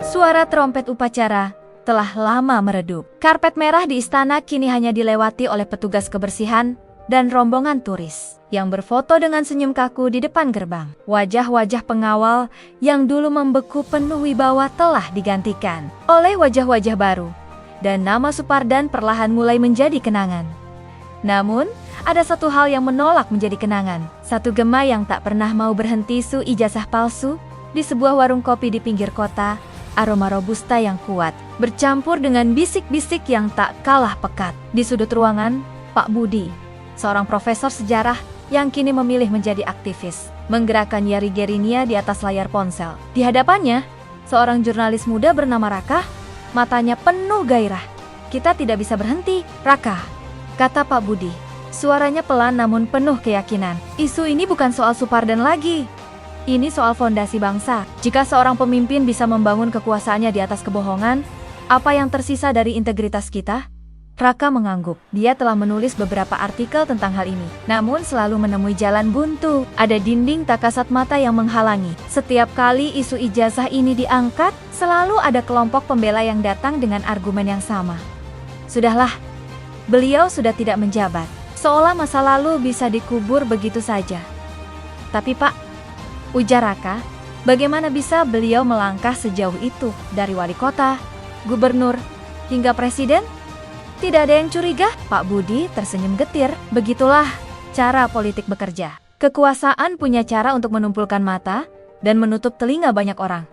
Suara trompet upacara telah lama meredup. Karpet merah di istana kini hanya dilewati oleh petugas kebersihan dan rombongan turis yang berfoto dengan senyum kaku di depan gerbang. Wajah-wajah pengawal yang dulu membeku penuh wibawa telah digantikan oleh wajah-wajah baru, dan nama Supardan perlahan mulai menjadi kenangan. Namun, ada satu hal yang menolak menjadi kenangan. Satu gema yang tak pernah mau berhenti, ijazah palsu di sebuah warung kopi di pinggir kota. Aroma robusta yang kuat bercampur dengan bisik-bisik yang tak kalah pekat. Di sudut ruangan, Pak Budi, seorang profesor sejarah yang kini memilih menjadi aktivis, menggerakkan jari jarinya di atas layar ponsel. Di hadapannya, seorang jurnalis muda bernama Raka, matanya penuh gairah. "Kita tidak bisa berhenti, Raka," kata Pak Budi. Suaranya pelan namun penuh keyakinan. "Isu ini bukan soal Supardan lagi. Ini soal fondasi bangsa. Jika seorang pemimpin bisa membangun kekuasaannya di atas kebohongan, apa yang tersisa dari integritas kita?" Raka mengangguk. Dia telah menulis beberapa artikel tentang hal ini, namun selalu menemui jalan buntu. Ada dinding tak kasat mata yang menghalangi. Setiap kali isu ijazah ini diangkat, selalu ada kelompok pembela yang datang dengan argumen yang sama. Sudahlah, beliau sudah tidak menjabat. Seolah masa lalu bisa dikubur begitu saja. "Tapi Pak," ujar Raka, "bagaimana bisa beliau melangkah sejauh itu dari wali kota, gubernur, hingga presiden? Tidak ada yang curiga?" Pak Budi tersenyum getir. "Begitulah cara politik bekerja. Kekuasaan punya cara untuk menumpulkan mata dan menutup telinga banyak orang.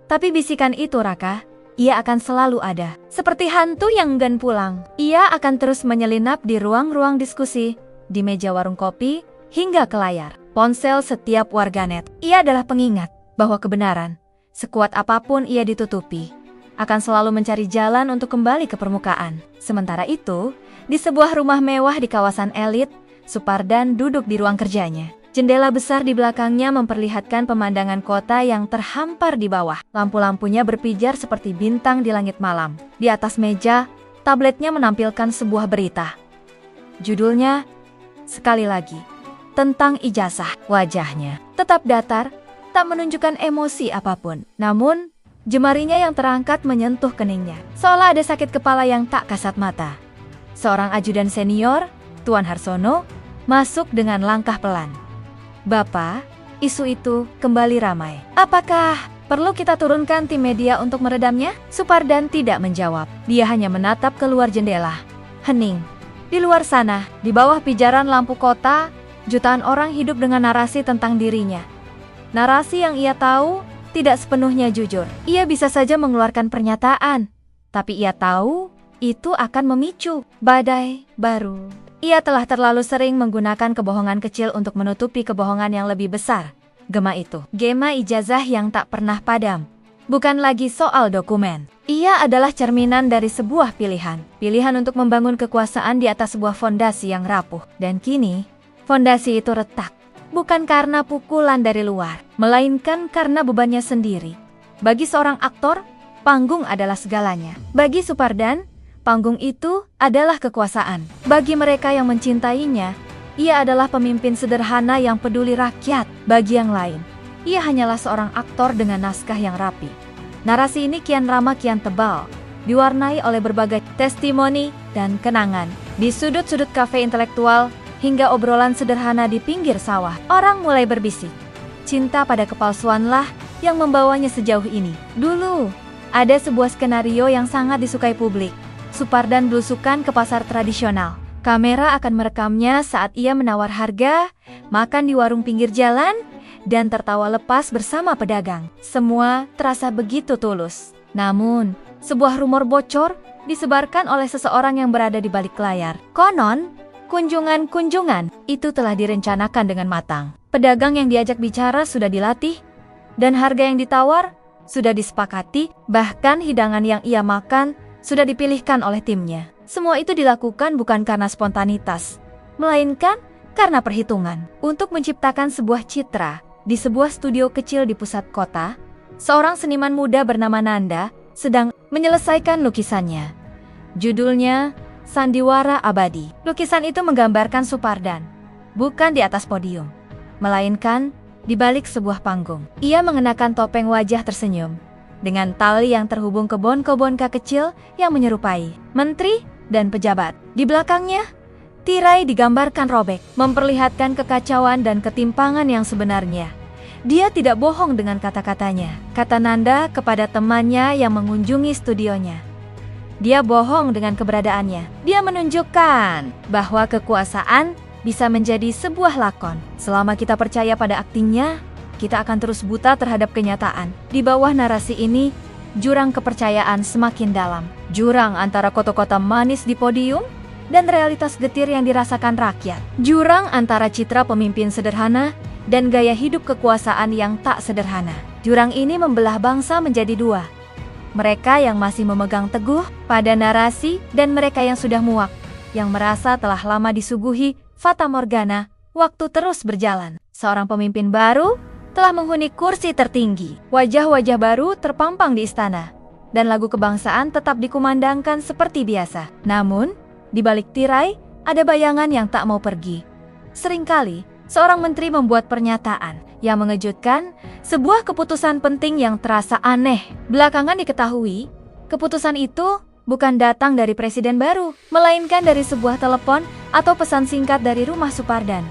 Tapi bisikan itu, Raka, ia akan selalu ada. Seperti hantu yang enggan pulang. Ia akan terus menyelinap di ruang-ruang diskusi, di meja warung kopi, hingga ke layar ponsel setiap warganet. Ia adalah pengingat bahwa kebenaran, sekuat apapun ia ditutupi, akan selalu mencari jalan untuk kembali ke permukaan." Sementara itu, di sebuah rumah mewah di kawasan elit, Supardan duduk di ruang kerjanya. Jendela besar di belakangnya memperlihatkan pemandangan kota yang terhampar di bawah. Lampu-lampunya berpijar seperti bintang di langit malam. Di atas meja, tabletnya menampilkan sebuah berita. Judulnya, sekali lagi, tentang ijazah. Wajahnya tetap datar, tak menunjukkan emosi apapun. Namun, jemarinya yang terangkat menyentuh keningnya, seolah ada sakit kepala yang tak kasat mata. Seorang ajudan senior, Tuan Harsono, masuk dengan langkah pelan. "Bapak, isu itu kembali ramai. Apakah perlu kita turunkan tim media untuk meredamnya?" Supardan tidak menjawab. Dia hanya menatap keluar jendela. Hening. Di luar sana, di bawah pijaran lampu kota, jutaan orang hidup dengan narasi tentang dirinya. Narasi yang ia tahu tidak sepenuhnya jujur. Ia bisa saja mengeluarkan pernyataan, tapi ia tahu itu akan memicu badai baru. Ia telah terlalu sering menggunakan kebohongan kecil untuk menutupi kebohongan yang lebih besar. Gema itu, gema ijazah yang tak pernah padam, bukan lagi soal dokumen. Ia adalah cerminan dari sebuah pilihan. Pilihan untuk membangun kekuasaan di atas sebuah fondasi yang rapuh. Dan kini, fondasi itu retak. Bukan karena pukulan dari luar, melainkan karena bebannya sendiri. Bagi seorang aktor, panggung adalah segalanya. Bagi Supardan, panggung itu adalah kekuasaan. Bagi mereka yang mencintainya, ia adalah pemimpin sederhana yang peduli rakyat. Bagi yang lain, ia hanyalah seorang aktor dengan naskah yang rapi. Narasi ini kian ramah kian tebal, diwarnai oleh berbagai testimoni dan kenangan. Di sudut-sudut kafe intelektual, hingga obrolan sederhana di pinggir sawah, orang mulai berbisik. Cinta pada kepalsuanlah yang membawanya sejauh ini. Dulu, ada sebuah skenario yang sangat disukai publik. Supardan belusukan ke pasar tradisional. Kamera akan merekamnya saat ia menawar harga, makan di warung pinggir jalan, dan tertawa lepas bersama pedagang. Semua terasa begitu tulus. Namun, sebuah rumor bocor disebarkan oleh seseorang yang berada di balik layar. Konon, kunjungan-kunjungan itu telah direncanakan dengan matang. Pedagang yang diajak bicara sudah dilatih, dan harga yang ditawar sudah disepakati, bahkan hidangan yang ia makan sudah dipilihkan oleh timnya. Semua itu dilakukan bukan karena spontanitas, melainkan karena perhitungan. Untuk menciptakan sebuah citra di sebuah studio kecil di pusat kota, seorang seniman muda bernama Nanda sedang menyelesaikan lukisannya. Judulnya Sandiwara Abadi. Lukisan itu menggambarkan Supardan, bukan di atas podium, melainkan di balik sebuah panggung. Ia mengenakan topeng wajah tersenyum, dengan tali yang terhubung ke boneka kecil yang menyerupai menteri dan pejabat. Di belakangnya, tirai digambarkan robek, memperlihatkan kekacauan dan ketimpangan yang sebenarnya. Dia tidak bohong dengan kata-katanya, kata Nanda kepada temannya yang mengunjungi studionya. Dia bohong dengan keberadaannya. Dia menunjukkan bahwa kekuasaan bisa menjadi sebuah lakon. Selama kita percaya pada aktingnya, kita akan terus buta terhadap kenyataan. Di bawah narasi ini, jurang kepercayaan semakin dalam. Jurang antara kota-kota manis di podium dan realitas getir yang dirasakan rakyat. Jurang antara citra pemimpin sederhana dan gaya hidup kekuasaan yang tak sederhana. Jurang ini membelah bangsa menjadi dua. Mereka yang masih memegang teguh pada narasi dan mereka yang sudah muak, yang merasa telah lama disuguhi fata morgana, waktu terus berjalan. Seorang pemimpin baru telah menghuni kursi tertinggi. Wajah-wajah baru terpampang di istana, dan lagu kebangsaan tetap dikumandangkan seperti biasa. Namun, di balik tirai, ada bayangan yang tak mau pergi. Seringkali, seorang menteri membuat pernyataan yang mengejutkan, sebuah keputusan penting yang terasa aneh. Belakangan diketahui, keputusan itu bukan datang dari presiden baru, melainkan dari sebuah telepon atau pesan singkat dari rumah Supardan.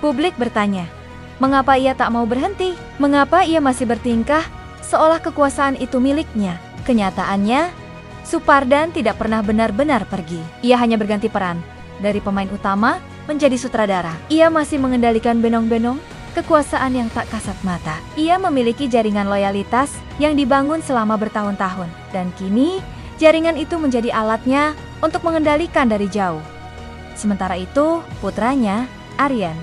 Publik bertanya, mengapa ia tak mau berhenti? Mengapa ia masih bertingkah seolah kekuasaan itu miliknya? Kenyataannya, Supardan tidak pernah benar-benar pergi. Ia hanya berganti peran, dari pemain utama menjadi sutradara. Ia masih mengendalikan benong-benong kekuasaan yang tak kasat mata. Ia memiliki jaringan loyalitas yang dibangun selama bertahun-tahun, dan kini jaringan itu menjadi alatnya untuk mengendalikan dari jauh. Sementara itu, putranya, Aryan,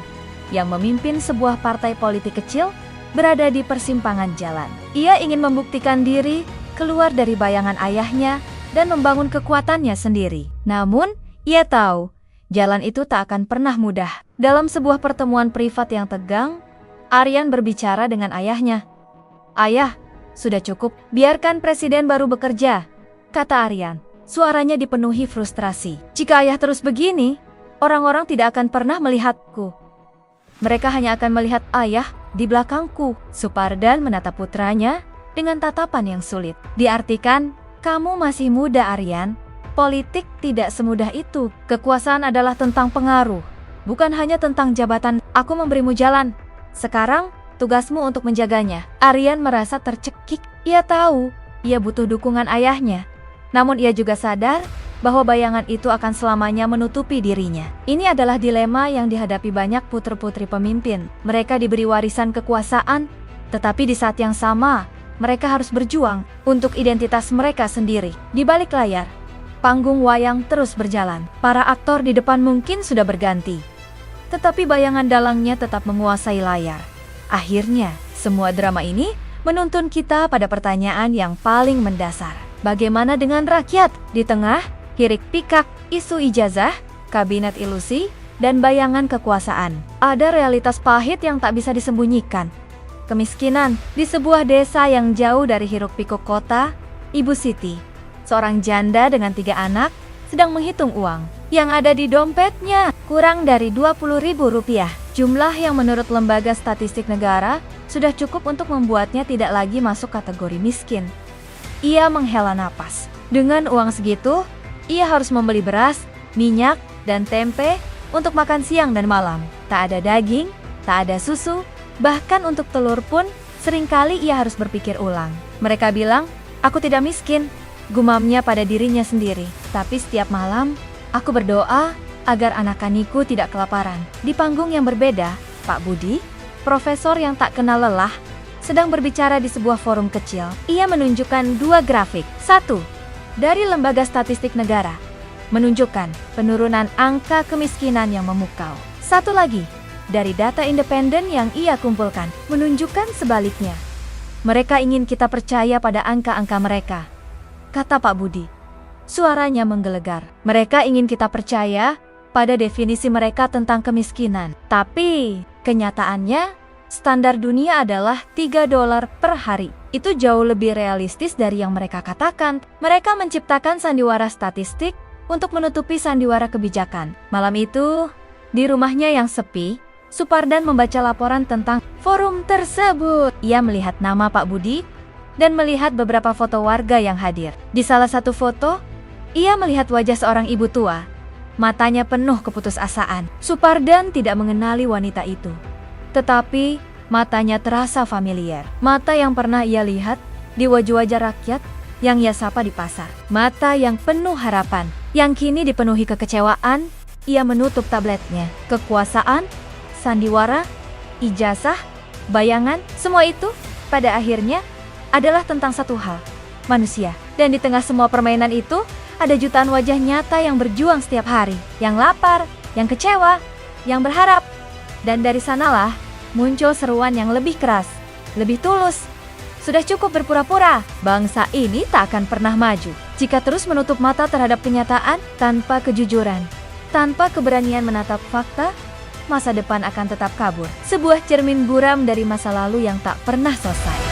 yang memimpin sebuah partai politik kecil, berada di persimpangan jalan. Ia ingin membuktikan diri keluar dari bayangan ayahnya dan membangun kekuatannya sendiri. Namun, ia tahu jalan itu tak akan pernah mudah. Dalam sebuah pertemuan privat yang tegang, Aryan berbicara dengan ayahnya. "Ayah, sudah cukup, biarkan presiden baru bekerja," kata Aryan. Suaranya dipenuhi frustrasi. "Jika ayah terus begini, orang-orang tidak akan pernah melihatku. Mereka hanya akan melihat ayah di belakangku." Supardan menatap putranya dengan tatapan yang sulit. "Diartikan, kamu masih muda, Aryan. Politik tidak semudah itu. Kekuasaan adalah tentang pengaruh, bukan hanya tentang jabatan. Aku memberimu jalan. Sekarang, tugasmu untuk menjaganya." Aryan merasa tercekik. Ia tahu, ia butuh dukungan ayahnya. Namun ia juga sadar bahwa bayangan itu akan selamanya menutupi dirinya. Ini adalah dilema yang dihadapi banyak putra-putri pemimpin. Mereka diberi warisan kekuasaan, tetapi di saat yang sama, mereka harus berjuang untuk identitas mereka sendiri. Di balik layar, panggung wayang terus berjalan. Para aktor di depan mungkin sudah berganti, tetapi bayangan dalangnya tetap menguasai layar. Akhirnya, semua drama ini menuntun kita pada pertanyaan yang paling mendasar. Bagaimana dengan rakyat? Di tengah hirik pikak, isu ijazah, kabinet ilusi, dan bayangan kekuasaan, ada realitas pahit yang tak bisa disembunyikan. Kemiskinan. Di sebuah desa yang jauh dari hiruk-pikuk kota, Ibu Siti, seorang janda dengan 3 anak, sedang menghitung uang. Yang ada di dompetnya kurang dari Rp20.000. Jumlah yang menurut Lembaga Statistik Negara sudah cukup untuk membuatnya tidak lagi masuk kategori miskin. Ia menghela napas. Dengan uang segitu, ia harus membeli beras, minyak, dan tempe untuk makan siang dan malam. Tak ada daging, tak ada susu, bahkan untuk telur pun seringkali ia harus berpikir ulang. Mereka bilang, "Aku tidak miskin," gumamnya pada dirinya sendiri. "Tapi setiap malam, aku berdoa agar anak-anikku tidak kelaparan." Di panggung yang berbeda, Pak Budi, profesor yang tak kenal lelah, sedang berbicara di sebuah forum kecil. Ia menunjukkan 2 grafik. 1. Dari Lembaga Statistik Negara, menunjukkan penurunan angka kemiskinan yang memukau. 1 lagi, dari data independen yang ia kumpulkan, menunjukkan sebaliknya. "Mereka ingin kita percaya pada angka-angka mereka," kata Pak Budi. Suaranya menggelegar. "Mereka ingin kita percaya pada definisi mereka tentang kemiskinan. Tapi, kenyataannya, standar dunia adalah $3 per hari. Itu jauh lebih realistis dari yang mereka katakan." Mereka menciptakan sandiwara statistik untuk menutupi sandiwara kebijakan. Malam itu, di rumahnya yang sepi, Supardan membaca laporan tentang forum tersebut. Ia melihat nama Pak Budi dan melihat beberapa foto warga yang hadir. Di salah satu foto, ia melihat wajah seorang ibu tua. Matanya penuh keputusasaan. Supardan tidak mengenali wanita itu. Tetapi, matanya terasa familiar. Mata yang pernah ia lihat di wajah-wajah rakyat yang ia sapa di pasar. Mata yang penuh harapan, yang kini dipenuhi kekecewaan. Ia menutup tabletnya. Kekuasaan, sandiwara, ijazah, bayangan, semua itu pada akhirnya adalah tentang satu hal, manusia. Dan di tengah semua permainan itu, ada jutaan wajah nyata yang berjuang setiap hari, yang lapar, yang kecewa, yang berharap. Dan dari sanalah muncul seruan yang lebih keras, lebih tulus. Sudah cukup berpura-pura, bangsa ini tak akan pernah maju jika terus menutup mata terhadap kenyataan tanpa kejujuran. Tanpa keberanian menatap fakta, masa depan akan tetap kabur. Sebuah cermin buram dari masa lalu yang tak pernah selesai.